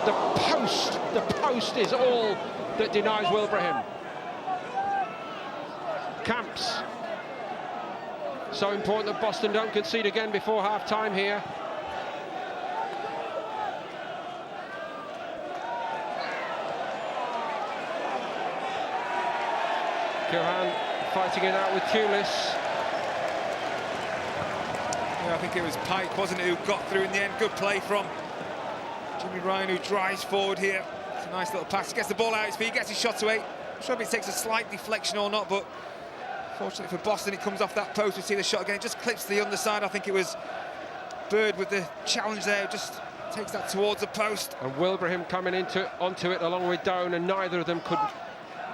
The post is all that denies Wilbrahim. Camps. So important that Boston don't concede again before half-time here. Keohane fighting it out with Thewlis. Yeah, I think it was Pike, wasn't it, who got through in the end. Good play from Jimmy Ryan, who drives forward here. It's a nice little pass. He gets the ball out his feet, gets his shot away. I'm sure if it takes a slight deflection or not, but fortunately for Boston, it comes off that post. We see the shot again. It just clips the underside. I think it was Bird with the challenge there. Just takes that towards the post. And Wilbrahim coming onto it along with Doan, and neither of them could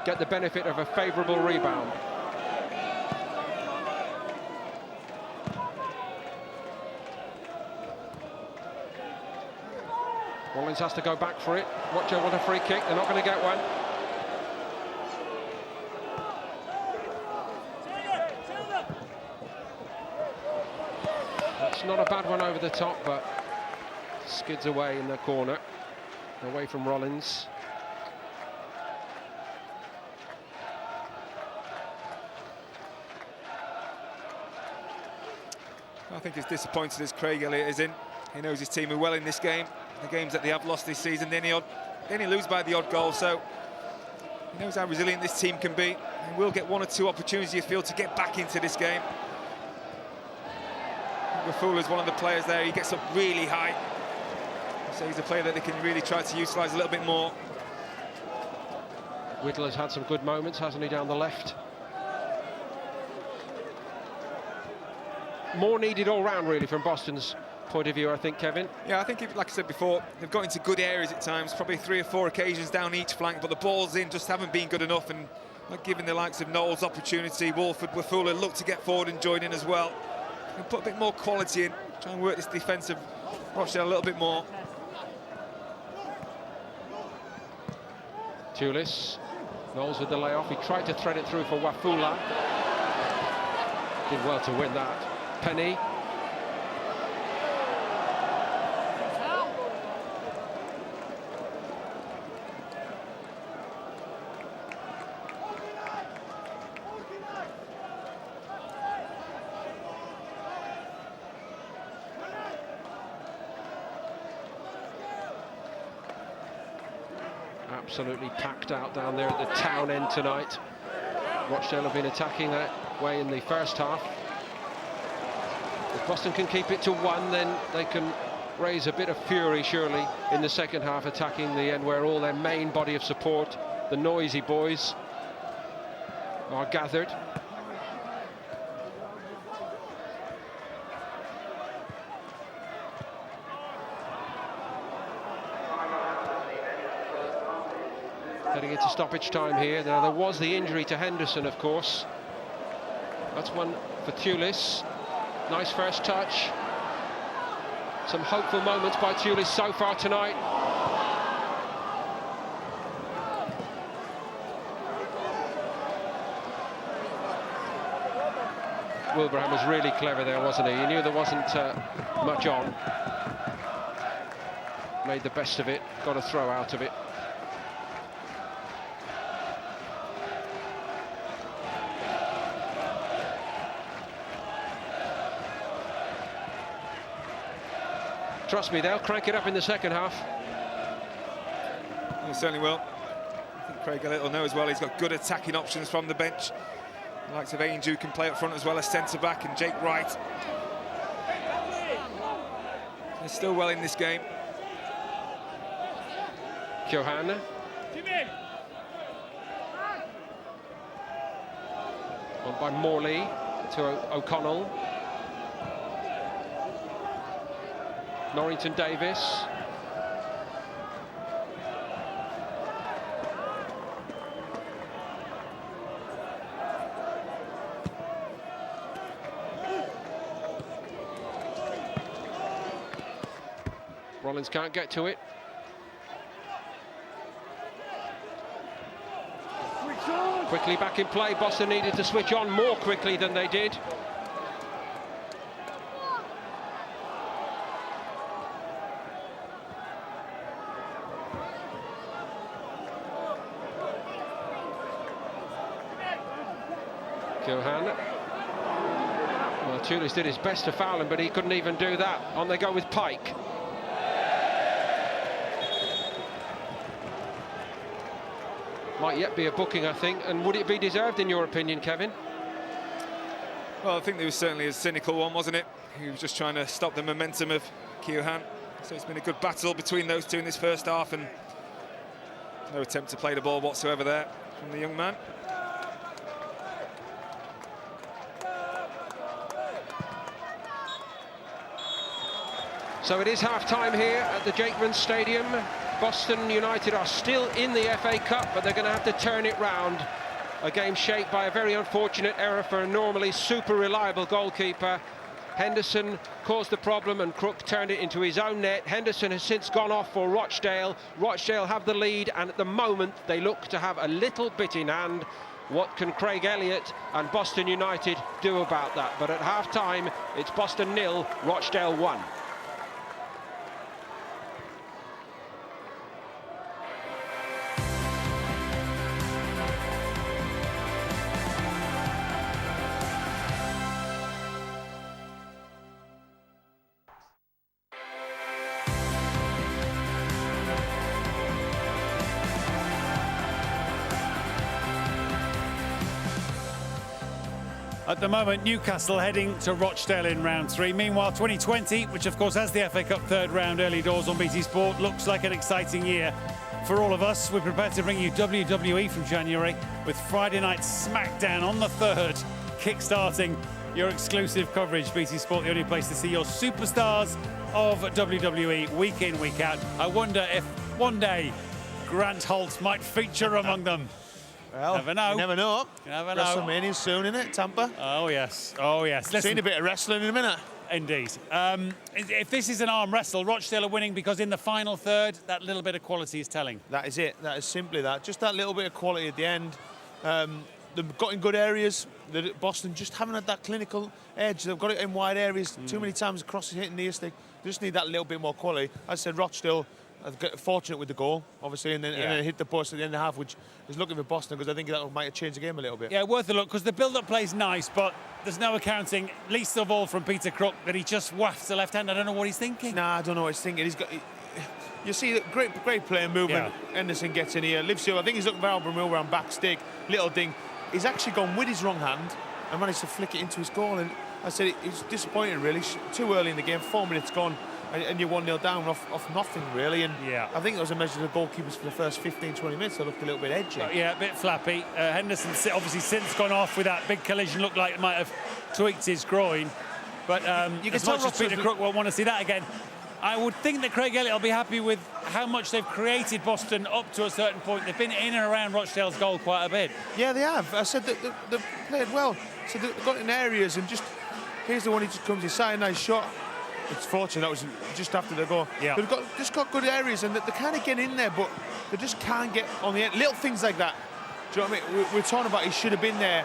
get the benefit of a favourable rebound. Rollins has to go back for it. Rochdale want a free kick. They're not going to get one. That's not a bad one over the top, but skids away in the corner, away from Rollins. I think as disappointed as Craig Elliott is in, he knows his team are well in this game. The games that they have lost this season, they only lose by the odd goal, so he knows how resilient this team can be, and will get one or two opportunities, you feel, to get back into this game. Wafula is one of the players there. He gets up really high, so he's a player that they can really try to utilise a little bit more. Whittle has had some good moments, hasn't he, down the left? More needed all round, really, from Boston's point of view, I think, Kevin. Yeah, I think, like I said before, they've got into good areas at times, probably 3 or 4 occasions down each flank, but the balls in just haven't been good enough, and not giving the likes of Knowles opportunity. Walford, Wafula look to get forward and join in as well. And put a bit more quality in, try and work this defensive Rochdale a little bit more. Thewlis, Knowles with the layoff. He tried to thread it through for Wafula. Did well to win that. Penny. Absolutely packed out down there at the town end tonight. Rochdale have been attacking that way in the first half. If Boston can keep it to 1, then they can raise a bit of fury, surely, in the second half, attacking the end where all their main body of support, the noisy boys, are gathered. Heading into stoppage time here. Now, there was the injury to Henderson, of course. That's one for Thewlis. Nice first touch. Some hopeful moments by Thewlis so far tonight. Wilbrahim was really clever there, wasn't he? He knew there wasn't much on. Made the best of it, got a throw out of it. Trust me, they'll crank it up in the second half. They certainly will. I think Craig Elliott will know as well. He's got good attacking options from the bench. The likes of Ainge, who can play up front as well as centre-back, and Jake Wright. They're still well in this game. Keohane. On by Morley to O'Connell. Norrington Davis. Rollins can't get to it. Quickly back in play. Boston needed to switch on more quickly than they did. Keohane. Well, Thewlis did his best to foul him, but he couldn't even do that. On they go with Pike. Might yet be a booking, I think. And would it be deserved, in your opinion, Kevin? Well, I think there was certainly a cynical one, wasn't it? He was just trying to stop the momentum of Keohane. So it's been a good battle between those two in this first half, and no attempt to play the ball whatsoever there from the young man. So it is half-time here at the Jakeman Stadium. Boston United are still in the FA Cup, but they're going to have to turn it round. A game shaped by a very unfortunate error for a normally super reliable goalkeeper. Henderson caused the problem and Crook turned it into his own net. Henderson has since gone off for Rochdale. Rochdale have the lead, and at the moment they look to have a little bit in hand. What can Craig Elliott and Boston United do about that? But at half-time, it's Boston 0, Rochdale 1. At the moment, Newcastle heading to Rochdale in round 3. Meanwhile, 2020, which of course has the FA Cup third round early doors on BT Sport, looks like an exciting year for all of us. We're prepared to bring you WWE from January with Friday night SmackDown on the 3rd, kick-starting your exclusive coverage. BT Sport, the only place to see your superstars of WWE week in, week out. I wonder if one day Grant Holt might feature among them. Well, never know. You never know. You never know. WrestleMania soon, innit, Tampa? Oh, yes. Oh, yes. Listen, seen a bit of wrestling in a minute. Indeed. If this is an arm wrestle, Rochdale are winning because in the final third, that little bit of quality is telling. That is it. That is simply that. Just that little bit of quality at the end. They've got in good areas. Boston just haven't had that clinical edge. They've got it in wide areas. Too many times across hitting the ear stick. They just need that little bit more quality. As I said, Rochdale got fortunate with the goal, obviously, and then hit the post at the end of the half, which is looking for Boston because I think that might have changed the game a little bit. Yeah, worth a look because the build-up play's nice, but there's no accounting, least of all from Peter Crook, that he just wafts the left hand. I don't know what he's thinking. Nah, I don't know what he's thinking. You see the great playing movement. Yeah. Henderson gets in here, lifts you. I think he's looking for Albert Mill around back stick, little ding. He's actually gone with his wrong hand and managed to flick it into his goal. And I said it's disappointing, really. Too early in the game, 4 minutes gone. And you're 1-0 down off nothing, really. And I think it was a measure of the goalkeepers for the first 15-20 minutes. They looked a little bit edgy. Yeah, a bit flappy. Henderson obviously since gone off with that big collision. Looked like it might have tweaked his groin. But you as much as Peter Crook won't want to see that again, I would think that Craig Elliott will be happy with how much they've created Boston up to a certain point. They've been in and around Rochdale's goal quite a bit. Yeah, they have. I said that they've played well. So they've got in areas and just... Here's the one, he just comes inside, a nice shot. It's fortunate that was just after the goal. Yeah. They've just got good areas and they kind of get in there, but they just can't get on the end. Little things like that. Do you know what I mean? We're talking about he should have been there.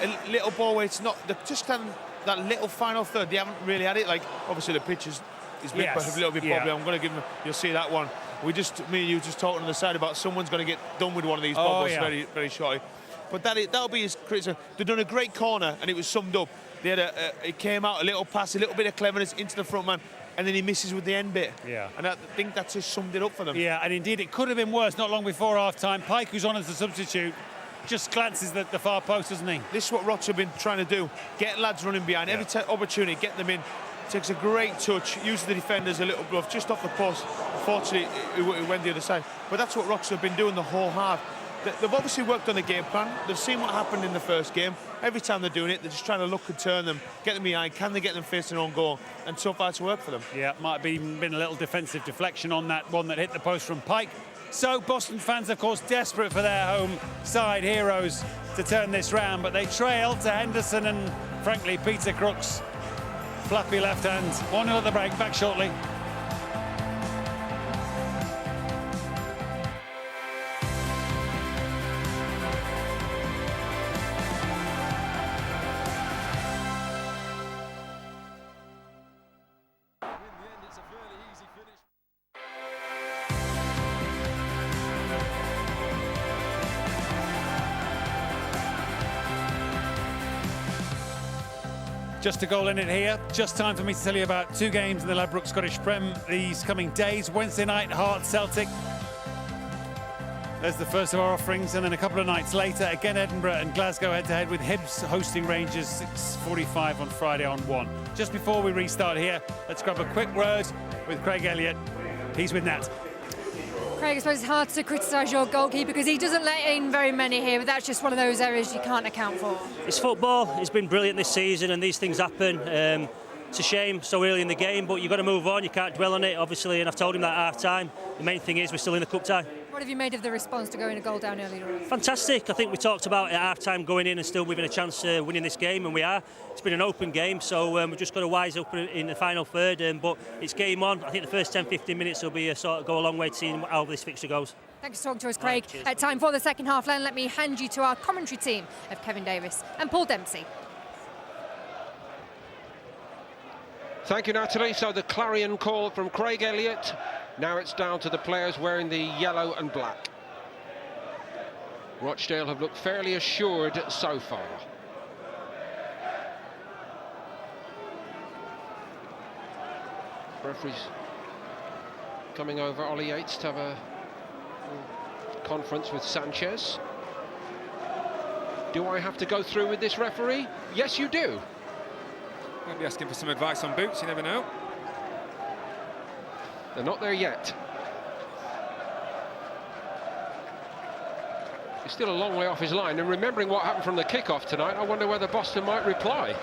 A little ball where it's not. They're just kind of that little final third. They haven't really had it. Like obviously the pitch is a little bit bubbly. I'm going to give them. You'll see that one. Me and you just talking on the side about someone's going to get done with one of these bubbles very, very shortly. But that'll be his criticism. They've done a great corner and it was summed up. They had it came out a little pass, a little bit of cleverness into the front man, and then he misses with the end bit. Yeah. And I think that's just summed it up for them. Yeah, and indeed it could have been worse not long before half-time. Pike, who's on as a substitute, just glances at the far post, doesn't he? This is what Roch have been trying to do. Get lads running behind. Every opportunity, get them in. Takes a great touch, uses the defenders a little bluff, just off the post. Unfortunately, it went the other side. But that's what Roch have been doing the whole half. They've obviously worked on the game plan. They've seen what happened in the first game. Every time they're doing it, they're just trying to look and turn them, get them behind. Can they get them facing on goal? And so far, it's worked for them. Yeah, might have been a little defensive deflection on that one that hit the post from Pike. So Boston fans, of course, desperate for their home side heroes to turn this round, but they trail to Henderson and, frankly, Peter Crook's flappy left hand. 1-0 at the break. Back shortly. Just a goal in it here. Just time for me to tell you about 2 games in the Ladbroke Scottish Prem these coming days. Wednesday night, Hearts Celtic. There's the first of our offerings, and then a couple of nights later, again Edinburgh and Glasgow head-to-head with Hibs hosting Rangers 6:45 on Friday on 1. Just before we restart here, let's grab a quick word with Craig Elliott. He's with Nat. Craig, I suppose it's hard to criticise your goalkeeper because he doesn't let in very many here, but that's just one of those errors you can't account for. It's football. It's been brilliant this season, and these things happen. It's a shame so early in the game, but you've got to move on. You can't dwell on it, obviously, and I've told him that at half-time. The main thing is we're still in the cup tie. What have you made of the response to going a goal down early? Fantastic. I think we talked about it at half-time going in and still within a chance of winning this game, and we are. It's been an open game, so we've just got to wise up in the final third, but it's game on. I think the first 10-15 minutes will be go a long way to seeing how this fixture goes. Thanks for talking to us, Craig. Time for the second half, then let me hand you to our commentary team of Kevin Davis and Paul Dempsey. Thank you, Natalie. So the clarion call from Craig Elliott. Now it's down to the players wearing the yellow and black. Rochdale have looked fairly assured so far. Referee's coming over, Ollie Yates, to have a conference with Sanchez. Do I have to go through with this referee? Yes, you do. Might be asking for some advice on boots, you never know. They're not there yet. He's still a long way off his line, and remembering what happened from the kick-off tonight, I wonder whether Boston might reply.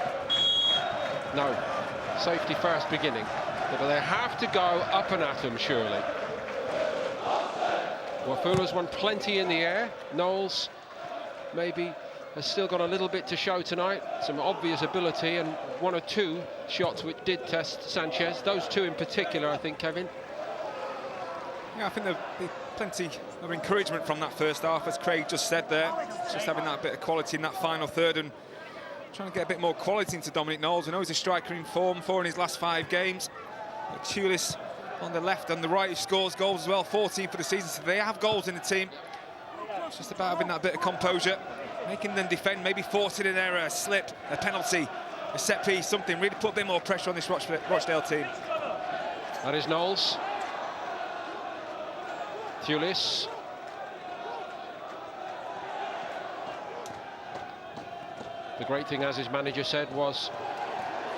No, safety first beginning. But they have to go up and at him, surely. Wafula's won plenty in the air. Knowles maybe has still got a little bit to show tonight. Some obvious ability, and 1 or 2 shots which did test Sanchez. Those 2 in particular, I think, Kevin. Yeah, I think there'll be plenty of encouragement from that first half, as Craig just said there. Just having that bit of quality in that final third and trying to get a bit more quality into Dominic Knowles. I know he's a striker in form, 4 in his last 5 games. But Thewlis on the left and the right, who scores goals as well, 14 for the season, so they have goals in the team. It's just about having that bit of composure, making them defend, maybe forcing an error, a slip, a penalty, a set piece, something. Really put a bit more pressure on this Rochdale team. That is Knowles. Thewlis. The great thing, as his manager said, was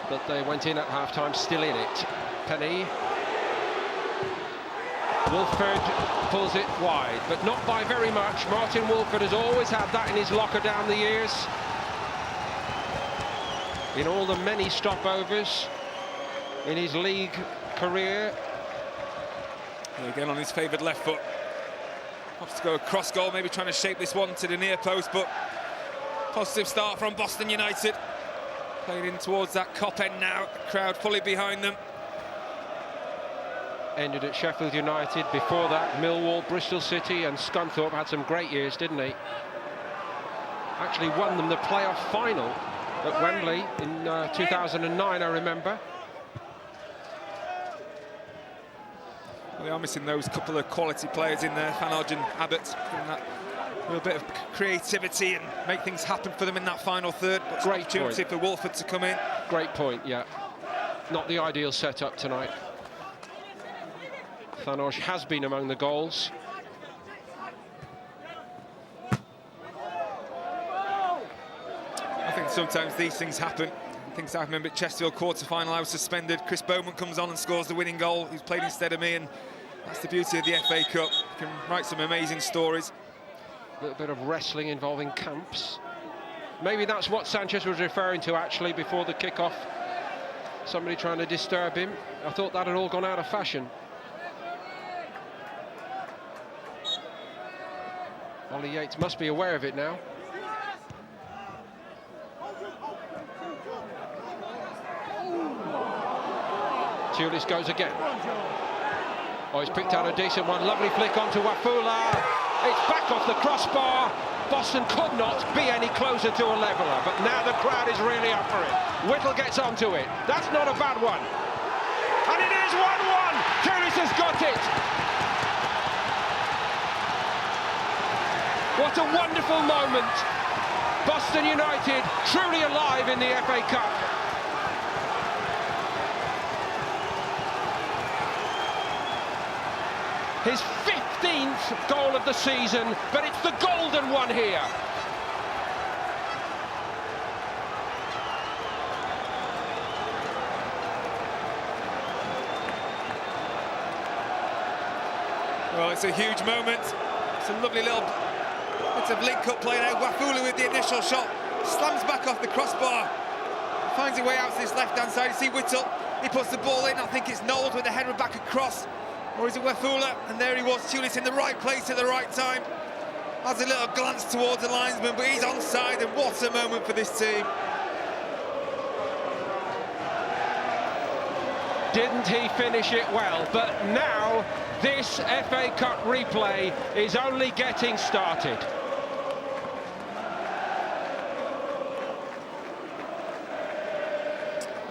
that they went in at half-time still in it. Penny. Wolford pulls it wide, but not by very much. Martin Wolford has always had that in his locker down the years. In all the many stopovers in his league career. And again on his favoured left foot. Wants to go across goal, maybe trying to shape this one to the near post, but positive start from Boston United. Played in towards that Kop end now, crowd fully behind them. Ended at Sheffield United. Before that, Millwall, Bristol City and Scunthorpe. Had some great years, didn't he? Actually won them the playoff final at Wembley in 2009, I remember. We are missing those couple of quality players in there, Fanodge and Abbott, giving that little bit of creativity and make things happen for them in that final third. But great opportunity for Wolford to come in. Great point, yeah. Not the ideal setup tonight. Fanodge has been among the goals. I think sometimes these things happen. Things I remember at Chesterfield quarter-final, I was suspended. Chris Bowman comes on and scores the winning goal. He's played instead of me, and that's the beauty of the FA Cup. You can write some amazing stories. A little bit of wrestling involving camps. Maybe that's what Sanchez was referring to, actually, before the kick-off. Somebody trying to disturb him. I thought that had all gone out of fashion. Ollie Yates must be aware of it now. Thewlis goes again. Oh, he's picked out a decent one. Lovely flick onto Wafula. It's back off the crossbar. Boston could not be any closer to a leveller, but now the crowd is really up for it. Whittle gets onto it. That's not a bad one. And it is 1-1. Thewlis has got it. What a wonderful moment. Boston United truly alive in the FA Cup. His 15th goal of the season, but it's the golden one here. Well, it's a huge moment. It's a lovely little bit of link-up play now. Wafula with the initial shot. Slams back off the crossbar. Finds a way out to this left-hand side. You see Whittle. He puts the ball in. I think it's Knowles with the header back across. Or is it Wafula? And there he was. Thewlis in the right place at the right time. Has a little glance towards the linesman, but he's onside. And what a moment for this team. Didn't he finish it well? But now this FA Cup replay is only getting started.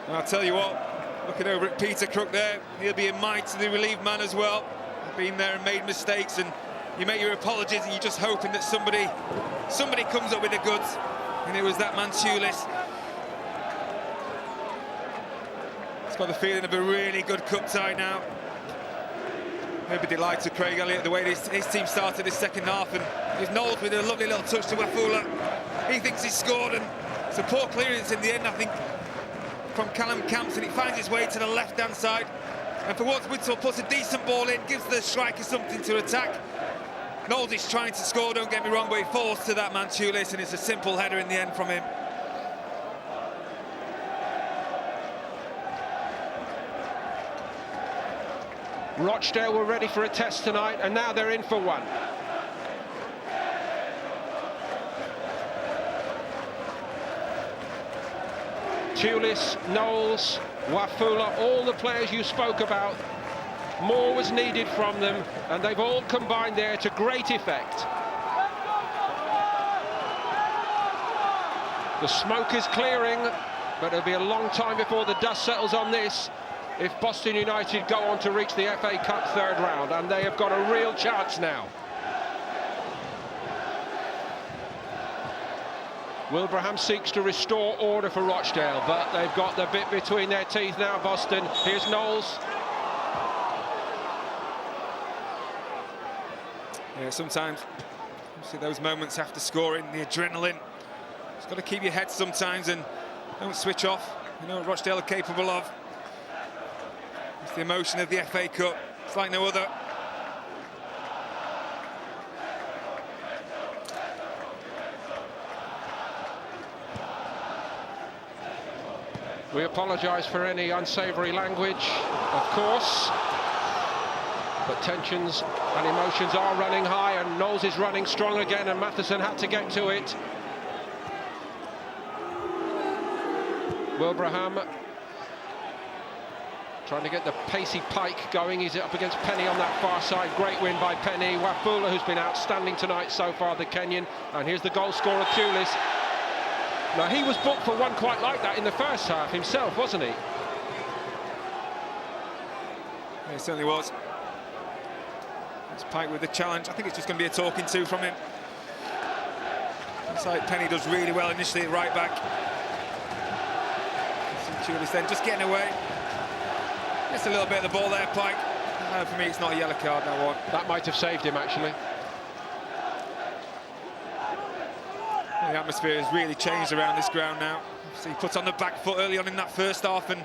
And I'll tell you what, looking over at Peter Crook there, he'll be a mite to the relief man as well. Been there and made mistakes, and you make your apologies and you're just hoping that somebody comes up with the goods. And it was that man Thewlis. He's got the feeling of a really good cup tie now. Maybe delighted Craig Elliott the way his team started this second half, and he's Knowles with a lovely little touch to Wafula. He thinks he's scored, and it's a poor clearance in the end, I think, from Callum Camps, and it finds its way to the left-hand side. And for once, Whittle puts a decent ball in, gives the striker something to attack. Knowles is trying to score, don't get me wrong, but he falls to that man Thewlis, and it's a simple header in the end from him. Rochdale were ready for a test tonight, and now they're in for one. Thewlis, Knowles, Wafula, all the players you spoke about. More was needed from them, and they've all combined there to great effect. The smoke is clearing, but it'll be a long time before the dust settles on this if Boston United go on to reach the FA Cup third round, and they have got a real chance now. Wilbraham seeks to restore order for Rochdale, but they've got the bit between their teeth now, Boston. Here's Knowles. Yeah, sometimes you see those moments after scoring, the adrenaline. Just got to keep your head sometimes and don't switch off. You know what Rochdale are capable of. It's the emotion of the FA Cup. It's like no other. We apologise for any unsavoury language, of course. But tensions and emotions are running high, and Knowles is running strong again, and Matheson had to get to it. Wilbraham trying to get the pacey Pike going. He's up against Penny on that far side. Great win by Penny. Wafula, who's been outstanding tonight so far, the Kenyan. And here's the goal scorer, Thewlis. Now, he was booked for one quite like that in the first half himself, wasn't he? Yeah, he certainly was. It's Pike with the challenge. I think it's just going to be a talking to from him. Looks like Penny does really well initially at right back. Thewlis then just getting away. Just a little bit of the ball there, Pike. For me, it's not a yellow card, that one. That might have saved him, actually. The atmosphere has really changed around this ground now. So he put on the back foot early on in that first half, and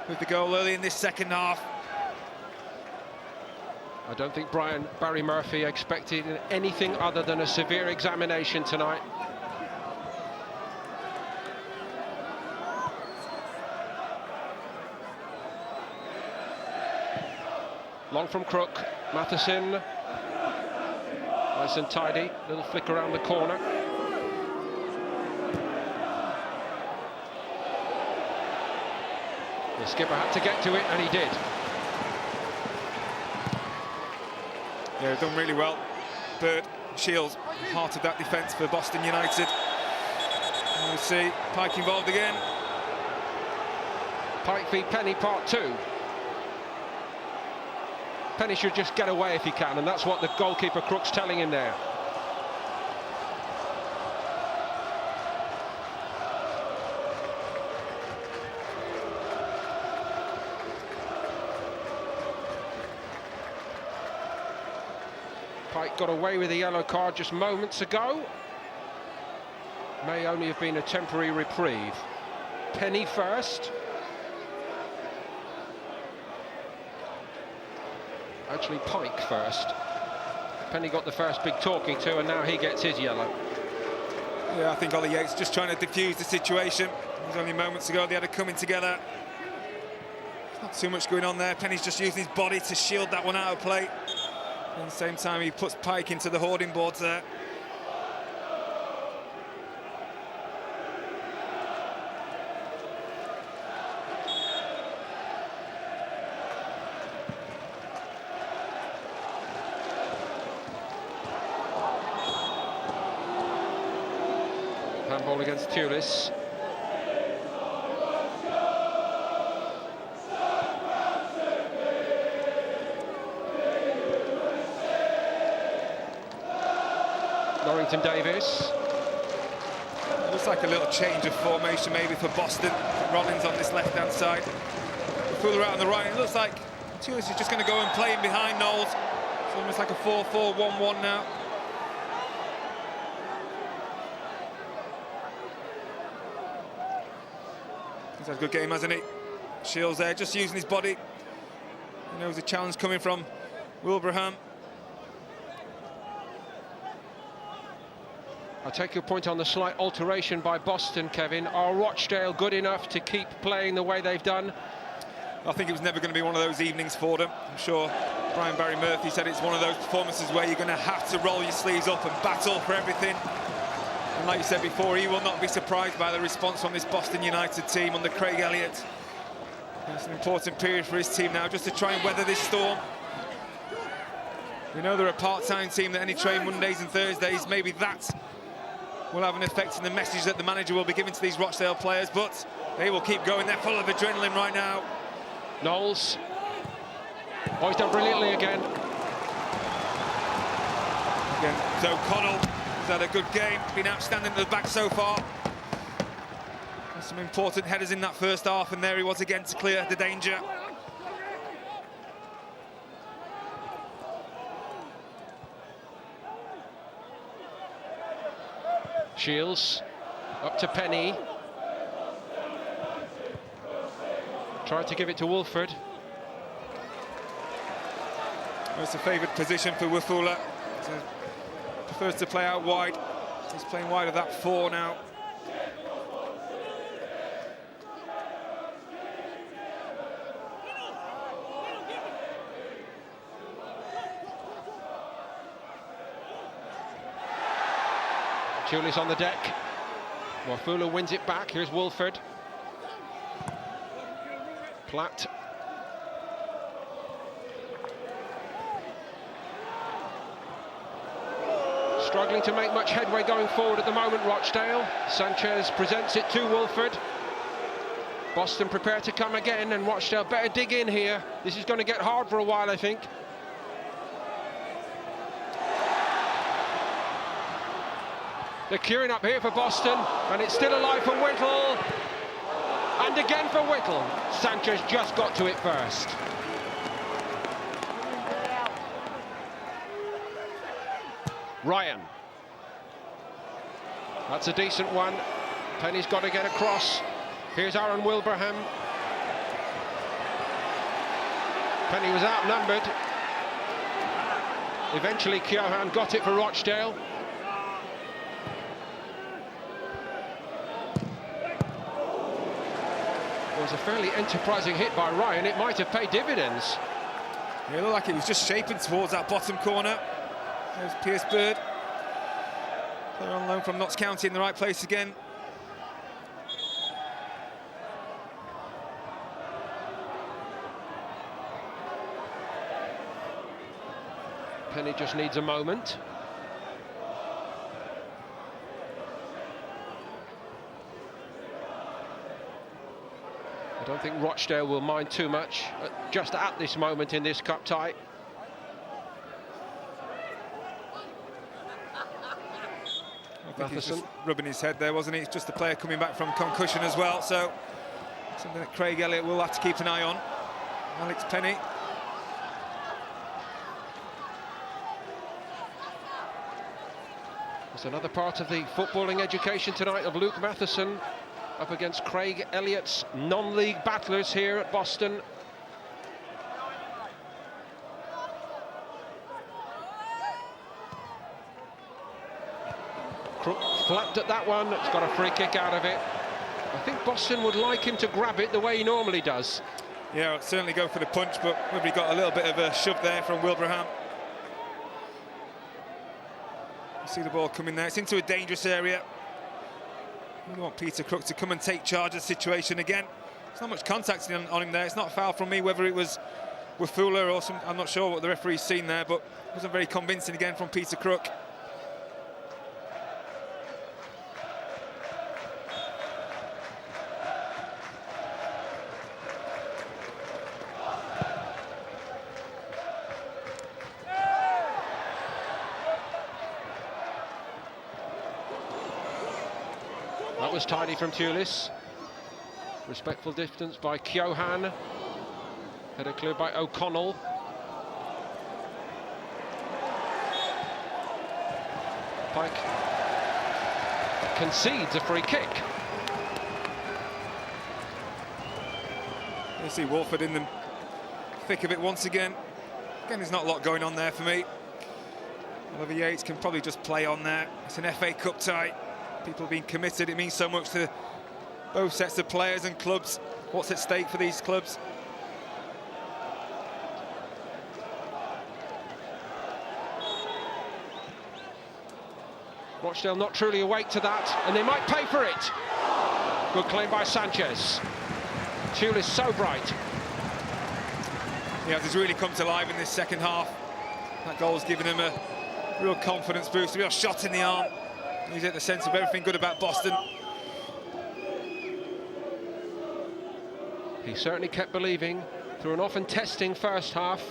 with the goal early in this second half. I don't think Barry Murphy expected anything other than a severe examination tonight. Long from Crook, Matheson. Nice and tidy, little flick around the corner. The skipper had to get to it, and he did. Yeah, done really well. Bird, Shields, heart of that defence for Boston United. And we see Pike involved again. Pike v Penny part 2. Penny should just get away if he can, and that's what the goalkeeper Crook's telling him there. Pike got away with a yellow card just moments ago. May only have been a temporary reprieve. Penny first. Actually, Pike first. Penny got the first big talking to, and now he gets his yellow. Yeah, I think Ollie Yates just trying to diffuse the situation. It was only moments ago they had it coming together. Not too much going on there. Penny's just using his body to shield that one out of play. At the same time, he puts Pike into the hoarding boards there. Handball against Thewlis. Norrington Davis. Looks like a little change of formation maybe for Boston. Rollins on this left-hand side. Fuller out on the right. It looks like Thewlis is just going to go and play in behind Knowles. It's almost like a 4-4-1-1 now. He's had a good game, hasn't he? Shields there, just using his body. He knows the challenge coming from Wilbraham. I take your point on the slight alteration by Boston, Kevin. Are Rochdale good enough to keep playing the way they've done? I think it was never going to be one of those evenings for them. I'm sure Brian Barry Murphy said it's one of those performances where you're going to have to roll your sleeves up and battle for everything. And like you said before, he will not be surprised by the response from this Boston United team under Craig Elliott. It's an important period for his team now, just to try and weather this storm. We know they're a part-time team that only train Mondays and Thursdays. Maybe that will have an effect in the message that the manager will be giving to these Rochdale players, but they will keep going. They're full of adrenaline right now. Knowles. Oh, he's done brilliantly again. Again, so O'Connell has had a good game, been outstanding at the back so far. There's some important headers in that first half, and there he was again to clear the danger. Shields up to Penny. Tried to give it to Wolford. Well, it's a favoured position for Wafula. Prefers to play out wide. He's playing wide of that 4 now. Thewlis on the deck. Wafula wins it back. Here's Wolford. Platt. Struggling to make much headway going forward at the moment, Rochdale. Sanchez presents it to Wolford. Boston prepared to come again, and Rochdale better dig in here. This is going to get hard for a while, I think. They're queuing up here for Boston, and it's still alive for Whittle. And again for Whittle. Sanchez just got to it first. Ryan. That's a decent one. Penny's got to get across. Here's Aaron Wilbraham. Penny was outnumbered. Eventually Keohane got it for Rochdale. It was a fairly enterprising hit by Ryan. It might have paid dividends. It looked like it was just shaping towards that bottom corner. There's Pierce Bird. They're on loan from Notts County in the right place again. Penny just needs a moment. I don't think Rochdale will mind too much just at this moment in this cup tie. I think he's just rubbing his head there, wasn't he? It's just a player coming back from concussion as well, so something that Craig Elliott will have to keep an eye on. Alex Penny. It's another part of the footballing education tonight of Luke Matheson up against Craig Elliott's non-league battlers here at Boston. Crook flapped at that one, it's got a free kick out of it. I think Boston would like him to grab it the way he normally does. Yeah, I'll certainly go for the punch, but maybe got a little bit of a shove there from Wilbraham. You see the ball coming there, it's into a dangerous area. We want Peter Crook to come and take charge of the situation again. There's not much contact on him there. It's not a foul from me, whether it was Wafula or some, I'm not sure what the referee's seen there, but it wasn't very convincing again from Peter Crook. That was tidy from Thewlis. Respectful distance by Keohane. Header cleared by O'Connell. Pike concedes a free kick. You see Walford in the thick of it once again. Again, there's not a lot going on there for me. Oliver Yates can probably just play on there. It's an FA Cup tie. People have been committed. It means so much to both sets of players and clubs. What's at stake for these clubs? Rochdale not truly awake to that, and they might pay for it. Good claim by Sanchez. Thewlis so bright. Yeah, he's really come to life in this second half. That goal's given him a real confidence boost, a real shot in the arm. He's at the centre of everything good about Boston. He certainly kept believing through an often testing first half.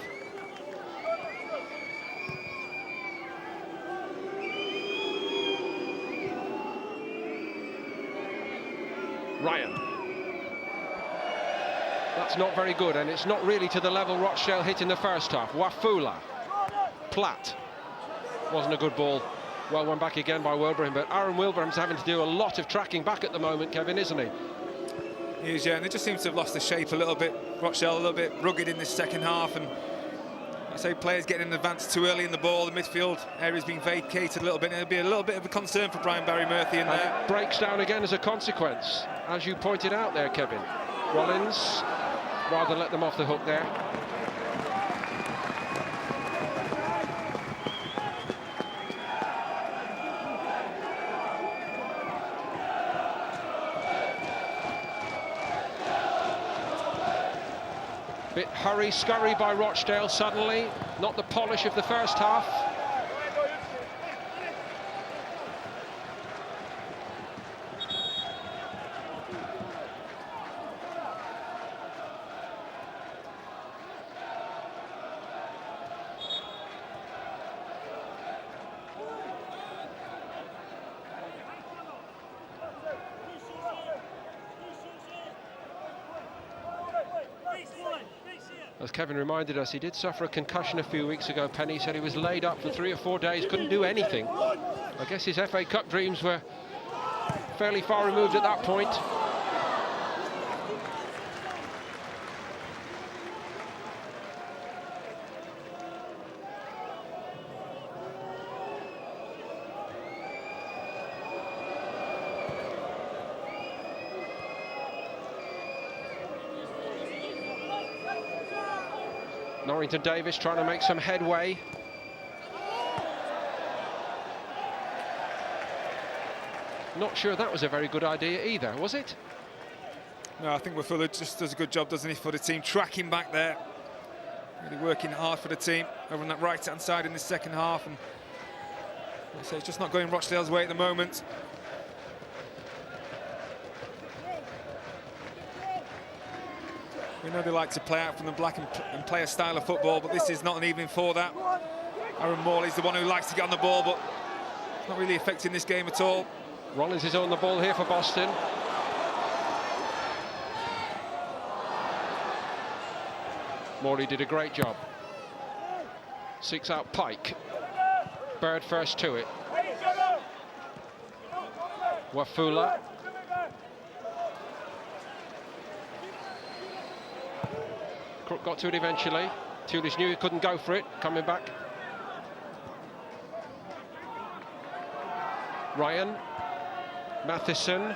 Ryan. That's not very good, and it's not really to the level Rochdale hit in the first half. Wafula. Platt. Wasn't a good ball. Well, one back again by Wilbraham, but Aaron Wilbraham's having to do a lot of tracking back at the moment, Kevin, isn't he? He is, yeah, and they just seem to have lost the shape a little bit. Rochdale a little bit rugged in this second half, and I say players getting in advance too early in the ball. The midfield area's been vacated a little bit, and it'll be a little bit of a concern for Brian Barry Murphy in there. It breaks down again as a consequence, as you pointed out there, Kevin. Rollins rather let them off the hook there. Bit hurry-scurry by Rochdale suddenly, not the polish of the first half. As Kevin reminded us, he did suffer a concussion a few weeks ago. Penny said he was laid up for 3 or 4 days, couldn't do anything. I guess his FA Cup dreams were fairly far removed at that point. Norrington Davis trying to make some headway. Not sure that was a very good idea either, was it? No, I think Wafula just does a good job, doesn't he, for the team, tracking back there. Really working hard for the team over on that right-hand side in the second half. And like I say, it's just not going Rochdale's way at the moment. We know they like to play out from the black and play a style of football, but this is not an evening for that. Aaron Morley's the one who likes to get on the ball, but it's not really affecting this game at all. Rollins is on the ball here for Boston. Morley did a great job. Seeks out Pike. Bird first to it. Wafula. Crook got to it eventually. Thewlis knew he couldn't go for it, coming back. Ryan, Matheson.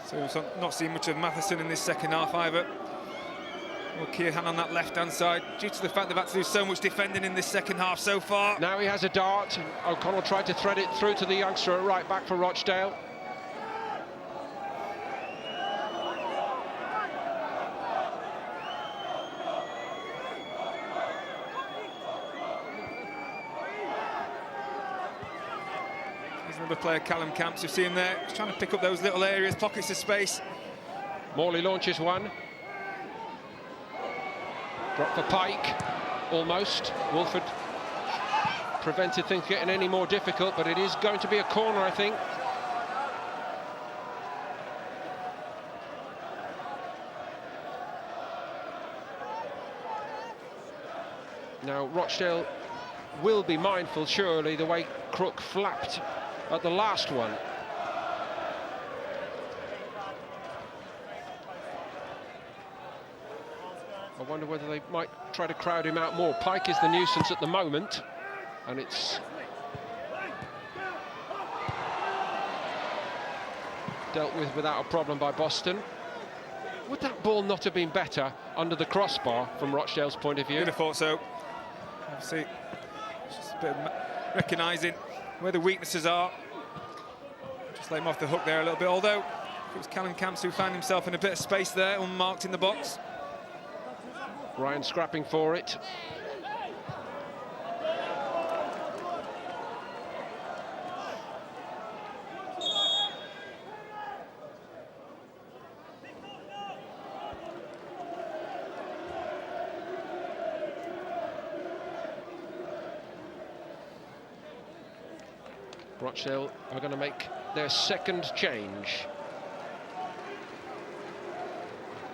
So we've not seen much of Matheson in this second half either. Well, Keirhan on that left-hand side, due to the fact they've had to do so much defending in this second half so far. Now he has a dart. O'Connell tried to thread it through to the youngster at right back for Rochdale. There's another player, Callum Camps, you see him there. He's trying to pick up those little areas, pockets of space. Morley launches one. Drop for Pike, almost. Wolford prevented things getting any more difficult, but it is going to be a corner, I think. Now, Rochdale will be mindful, surely, the way Crook flapped at the last one. I wonder whether they might try to crowd him out more. Pike is the nuisance at the moment, and it's dealt with without a problem by Boston. Would that ball not have been better under the crossbar from Rochdale's point of view? I'd have thought so. Obviously, just a bit of recognising where the weaknesses are. Just let him off the hook there a little bit, although it was Callum Camps who found himself in a bit of space there, unmarked in the box. Ryan scrapping for it. Rochdale are going to make their second change.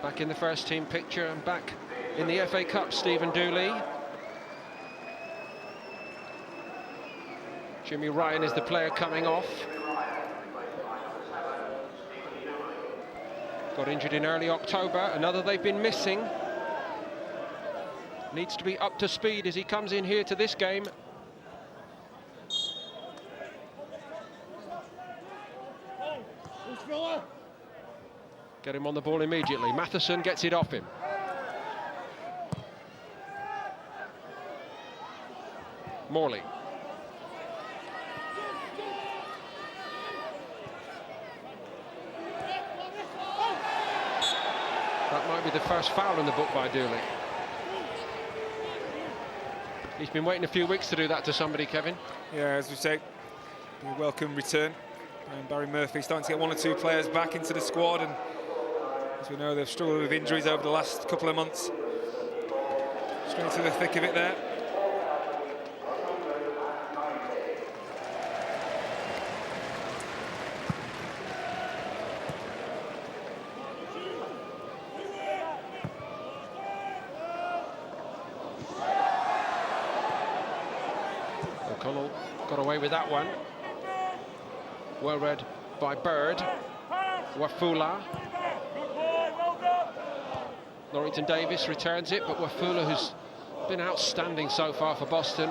Back in the first team picture and back in the FA Cup, Stephen Dooley. Jimmy Ryan is the player coming off. Got injured in early October, another they've been missing. Needs to be up to speed as he comes in here to this game. Get him on the ball immediately. Matheson gets it off him. Morley. That might be the first foul in the book by Dooley. He's been waiting a few weeks to do that to somebody, Kevin. Yeah, as we say, a welcome return. And Barry Murphy starting to get one or two players back into the squad, and as we know, they've struggled with injuries over the last couple of months. Straight into the thick of it there. O'Connell got away with that one. Well read by Bird. Wafula. Norrington Davis returns it, but Wafula, who's been outstanding so far for Boston,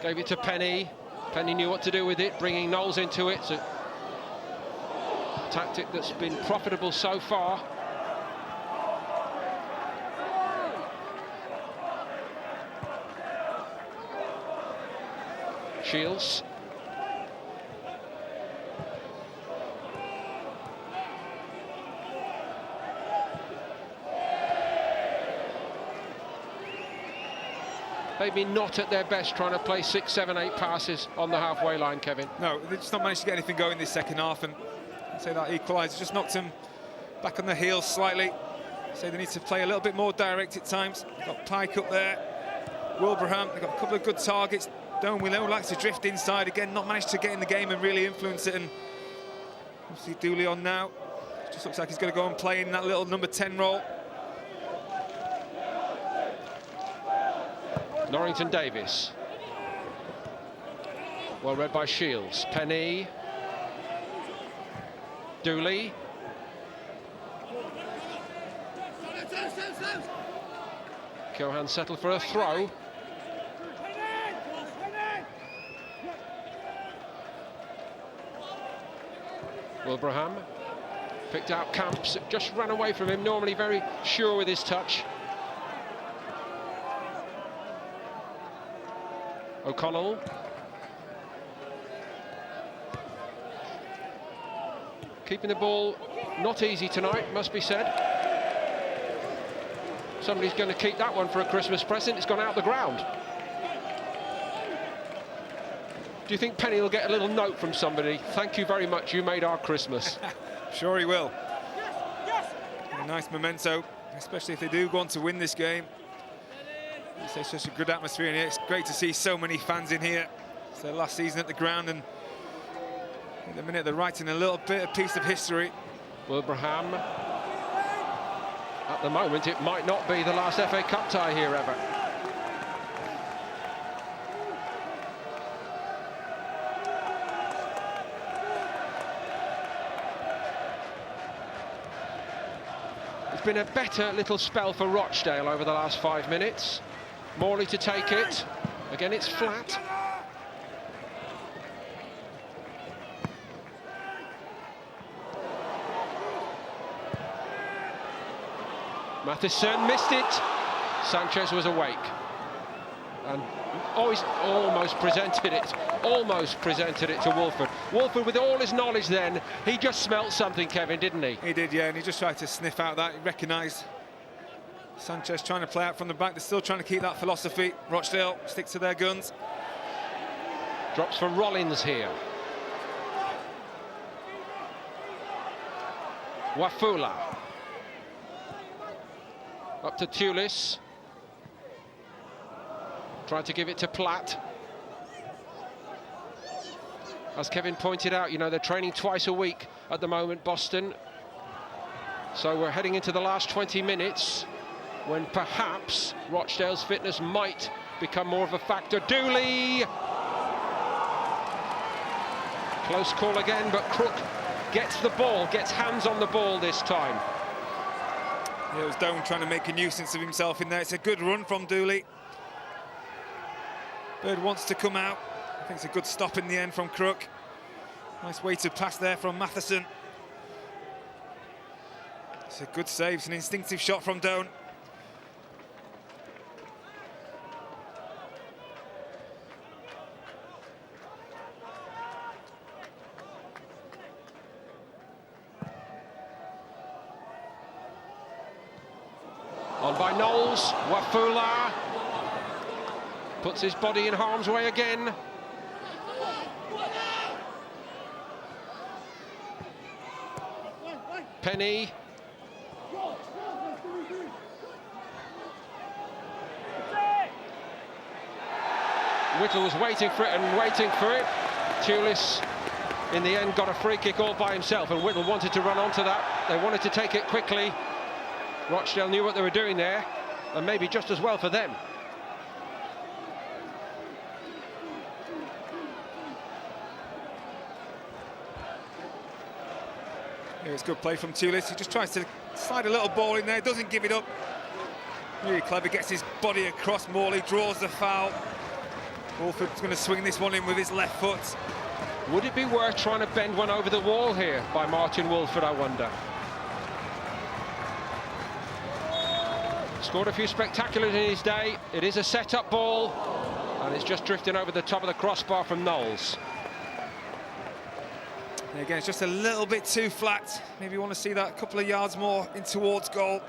gave it to Penny. Penny knew what to do with it, bringing Knowles into it. It's a tactic that's been profitable so far. Shields. Maybe not at their best trying to play 6, 7, 8 passes on the halfway line, Kevin. No, they've just not managed to get anything going this second half, and I'd say that equaliser just knocked them back on the heels slightly. So they need to play a little bit more direct at times. Got Pike up there, Wilbraham, they've got a couple of good targets. Don't we know likes to drift inside again, not managed to get in the game and really influence it, and obviously Dooley on now. Just looks like he's going to go and play in that little number 10 role. Norrington Davis. Well read by Shields. Penny. Dooley. Cohan settled for a throw. Wilbraham picked out Camps, just ran away from him, normally very sure with his touch. O'Connell. Keeping the ball not easy tonight, must be said. Somebody's going to keep that one for a Christmas present. It's gone out the ground. Do you think Penny will get a little note from somebody? Thank you very much, you made our Christmas. Sure he will. A nice memento, especially if they do go on to win this game. It's such a good atmosphere in here. It's great to see so many fans in here. It's their last season at the ground, and in a minute they're writing a little bit of piece of history. Wilbraham. At the moment, it might not be the last FA Cup tie here ever. It's been a better little spell for Rochdale over the last 5 minutes. Morley to take it. Again, it's flat. Matheson missed it. Sanchez was awake. And almost presented it to Wolford. Wolford, with all his knowledge then, he just smelt something, Kevin, didn't he? He did, yeah, and he just tried to sniff out that. He recognised Sanchez trying to play out from the back. They're still trying to keep that philosophy. Rochdale stick to their guns. Drops for Rollins here. Wafula. Up to Thewlis. Tried to give it to Platt. As Kevin pointed out, you know, they're training twice a week at the moment, Boston. So we're heading into the last 20 minutes when perhaps Rochdale's fitness might become more of a factor. Dooley! Close call again, but Crook gets the ball, gets hands on the ball this time. Yeah, it was Doan trying to make a nuisance of himself in there. It's a good run from Dooley. Bird wants to come out. I think it's a good stop in the end from Crook. Nice weighted pass there from Matheson. It's a good save. It's an instinctive shot from Doan. On by Knowles. Wafula puts his body in harm's way again. Penny. Whittle was waiting for it and waiting for it. Thewlis, in the end, got a free kick all by himself, and Whittle wanted to run onto that. They wanted to take it quickly. Rochdale knew what they were doing there, and maybe just as well for them. Yeah, it's good play from Thewlis. He just tries to slide a little ball in there, doesn't give it up. Really clever, gets his body across Morley, draws the foul. Wolford's going to swing this one in with his left foot. Would it be worth trying to bend one over the wall here by Martin Wolford, I wonder? Scored a few spectaculars in his day. It is a set-up ball, and it's just drifting over the top of the crossbar from Knowles. And again, it's just a little bit too flat. Maybe you want to see that a couple of yards more in towards goal.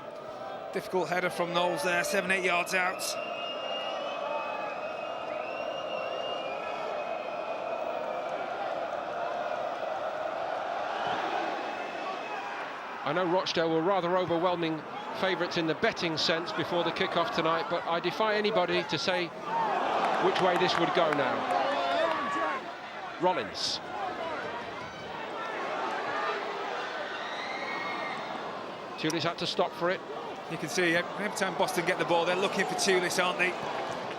Difficult header from Knowles there, 7-8 yards out. I know Rochdale were rather overwhelming favourites in the betting sense before the kick-off tonight, but I defy anybody to say which way this would go now. Rollins. Thewlis had to stop for it. You can see every time Boston get the ball, they're looking for Thewlis, aren't they?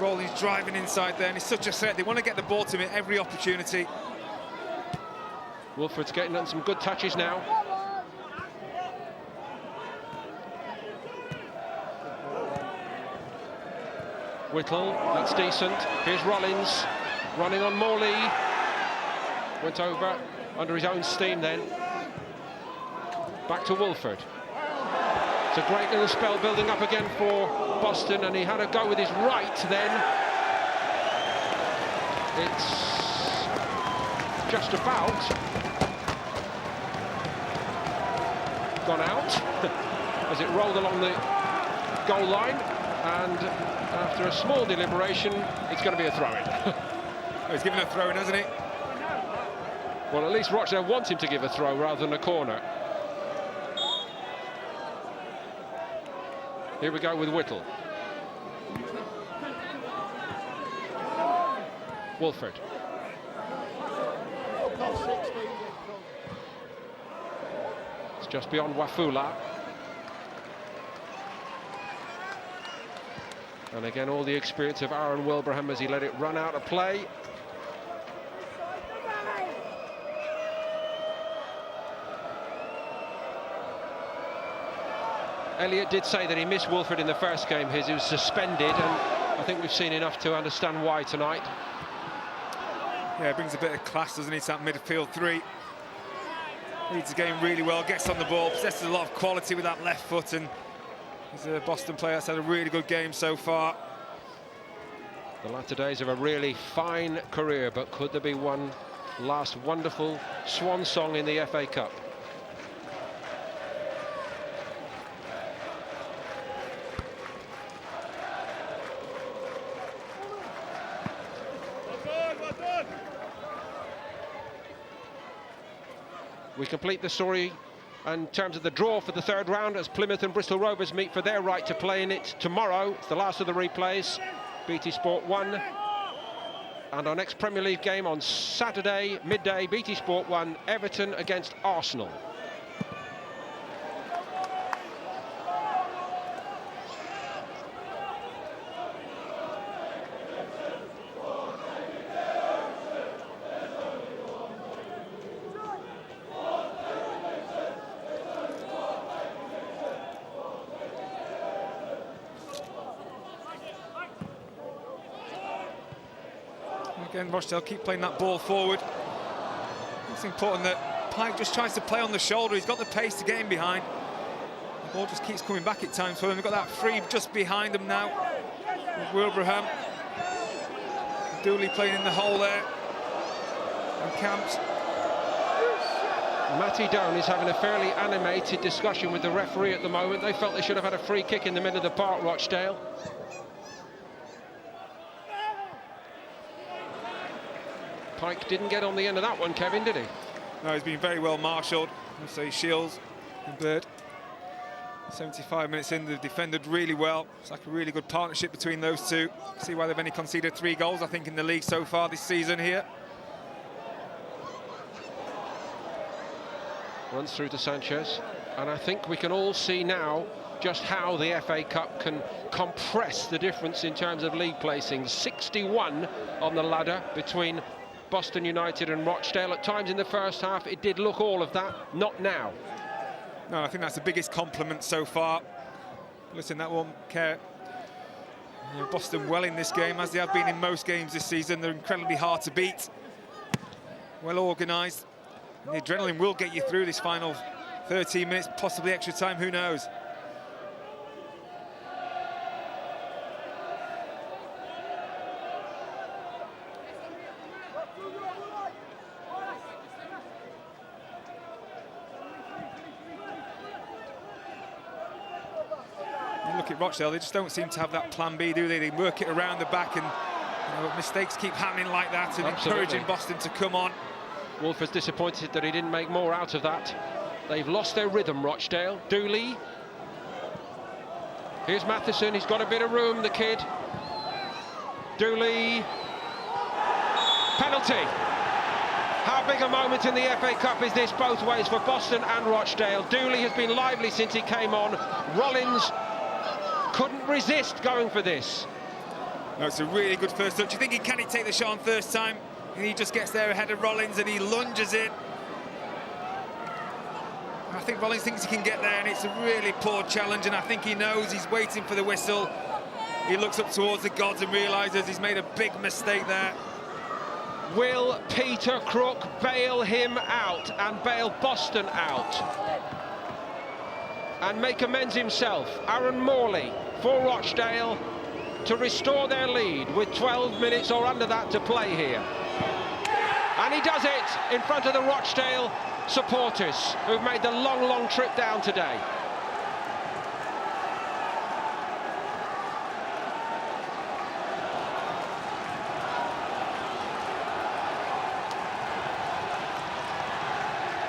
Rollins driving inside there, and it's such a threat. They want to get the ball to him at every opportunity. Wolford's getting on some good touches now. Whittle, that's decent. Here's Rollins, running on Morley. Went over under his own steam then. Back to Wolford. It's a great little spell building up again for Boston, and he had a go with his right then. It's just about gone out as it rolled along the goal line, and after a small deliberation, it's going to be a throw-in. Oh, he's given a throw-in, hasn't he? Well, at least Rochdale wants him to give a throw rather than a corner. Here we go with Whittle. Wolford. It's just beyond Wafula. And again, all the experience of Aaron Wilbraham as he let it run out of play. Elliott did say that he missed Wolford in the first game. He was suspended, and I think we've seen enough to understand why tonight. Yeah, brings a bit of class, doesn't he, to that midfield three. Leads the game really well, gets on the ball, possesses a lot of quality with that left foot, and he's a Boston player that's had a really good game so far. The latter days of a really fine career, but could there be one last wonderful swan song in the FA Cup? We complete the story in terms of the draw for the third round as Plymouth and Bristol Rovers meet for their right to play in it tomorrow. It's the last of the replays. BT Sport 1. And our next Premier League game on Saturday, midday, BT Sport 1, Everton against Arsenal. Again, Rochdale keep playing that ball forward. It's important that Pike just tries to play on the shoulder. He's got the pace to get in behind. The ball just keeps coming back at times for them. They've got that free just behind them now. Wilbraham. Dooley playing in the hole there. And Camps. Matty Down is having a fairly animated discussion with the referee at the moment. They felt they should have had a free kick in the middle of the park, Rochdale. Pike didn't get on the end of that one, Kevin, did he? No, he's been very well marshalled. So Shields and Bird. 75 minutes in, they've defended really well. It's like a really good partnership between those two. See why they've only conceded 3 goals, I think, in the league so far this season here. Runs through to Sanchez. And I think we can all see now just how the FA Cup can compress the difference in terms of league placings. 61 on the ladder between Boston United and Rochdale. At times in the first half it did look all of that, not now. No, I think that's the biggest compliment so far. Listen, that won't care. You know, Boston well in this game, as they have been in most games this season. They're incredibly hard to beat. Well organised. And the adrenaline will get you through this final 13 minutes, possibly extra time, who knows. Look at Rochdale, they just don't seem to have that plan B, do they? They work it around the back, and you know, mistakes keep happening like that, and encouraging Boston to come on. Wolford's disappointed that he didn't make more out of that. They've lost their rhythm, Rochdale. Dooley. Here's Matheson, he's got a bit of room, the kid. Dooley. Penalty. How big a moment in the FA Cup is this both ways for Boston and Rochdale? Dooley has been lively since he came on. Rollins couldn't resist going for this. No, it's a really good first touch. You think can he take the shot on first time? And he just gets there ahead of Rollins and he lunges in. I think Rollins thinks he can get there, and it's a really poor challenge, and I think he knows. He's waiting for the whistle. He looks up towards the gods and realises he's made a big mistake there. Will Peter Crook bail him out and bail Boston out and make amends himself? Aaron Morley for Rochdale to restore their lead with 12 minutes or under that to play here. And he does it in front of the Rochdale supporters who've made the long trip down today.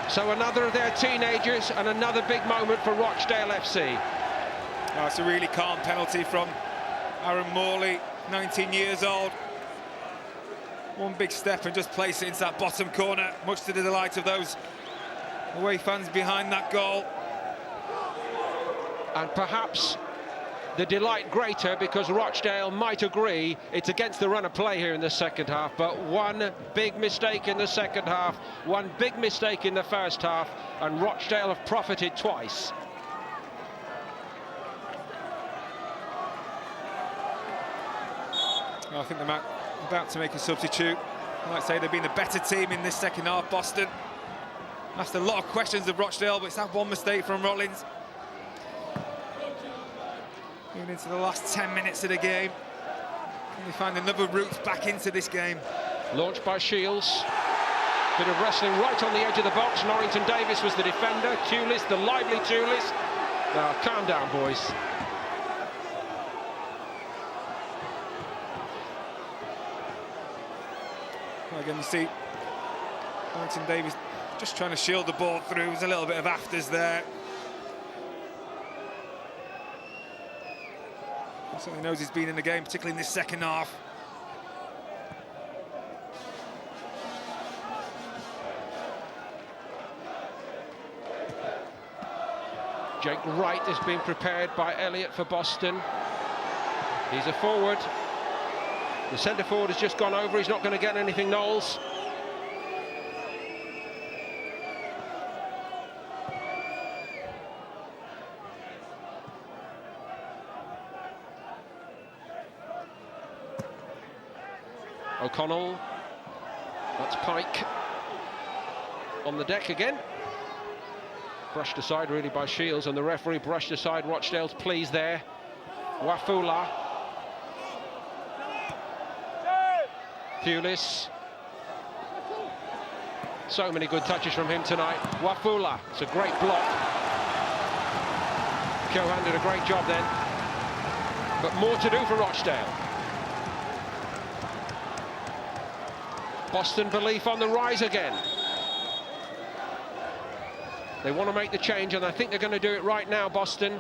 So another of their teenagers and another big moment for Rochdale FC. Oh, it's a really calm penalty from Aaron Morley, 19 years old. One big step and just place it into that bottom corner, much to the delight of those away fans behind that goal. And perhaps the delight greater because Rochdale might agree it's against the run of play here in the second half, but one big mistake in the second half, one big mistake in the first half, and Rochdale have profited twice. I think they're about to make a substitute. I might say they've been the better team in this second half, Boston. Asked a lot of questions of Rochdale, but it's that one mistake from Rollins. Moving into the last 10 minutes of the game. Can they find another route back into this game? Launched by Shields. Bit of wrestling right on the edge of the box. Norrington Davis was the defender. Thewlis, the lively Thewlis. Now, calm down, boys. Well, again, you see Norrington Davis just trying to shield the ball through. There's a little bit of afters there. He certainly knows he's been in the game, particularly in this second half. Jake Wright is being prepared by Elliott for Boston. He's a forward. The centre forward has just gone over. He's not going to get anything, Knowles. O'Connell. That's Pike on the deck again. Brushed aside really by Shields, and the referee brushed aside Rochdale's pleas there. Wafula. Thewlis. So many good touches from him tonight. Wafula, it's a great block. Keohane did a great job then. But more to do for Rochdale. Boston belief on the rise again. They want to make the change, and I think they're going to do it right now, Boston.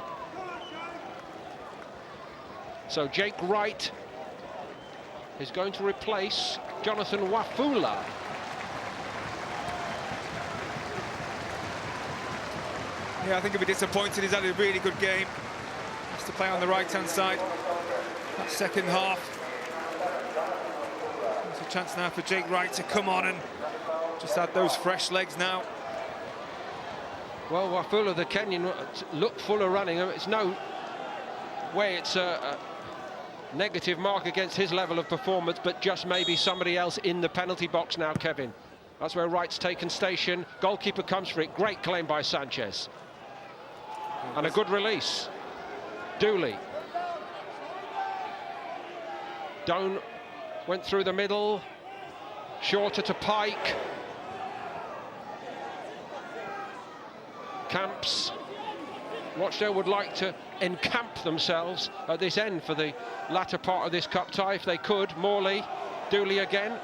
So Jake Wright is going to replace Jonathan Wafula. Yeah, I think he'll be disappointed. He's had a really good game. Has to play on the right-hand side. That second half. There's a chance now for Jake Wright to come on and just add those fresh legs now. Well, Wafula, the Kenyan, looked full of running. It's no way it's a negative mark against his level of performance, but just maybe somebody else in the penalty box now, Kevin. That's where Wright's taken station. Goalkeeper comes for it. Great claim by Sanchez. And a good release. Dooley. Doan went through the middle. Shorter to Pike. Camps. Rochdale would like to encamp themselves at this end for the latter part of this cup tie if they could. Morley, Dooley again.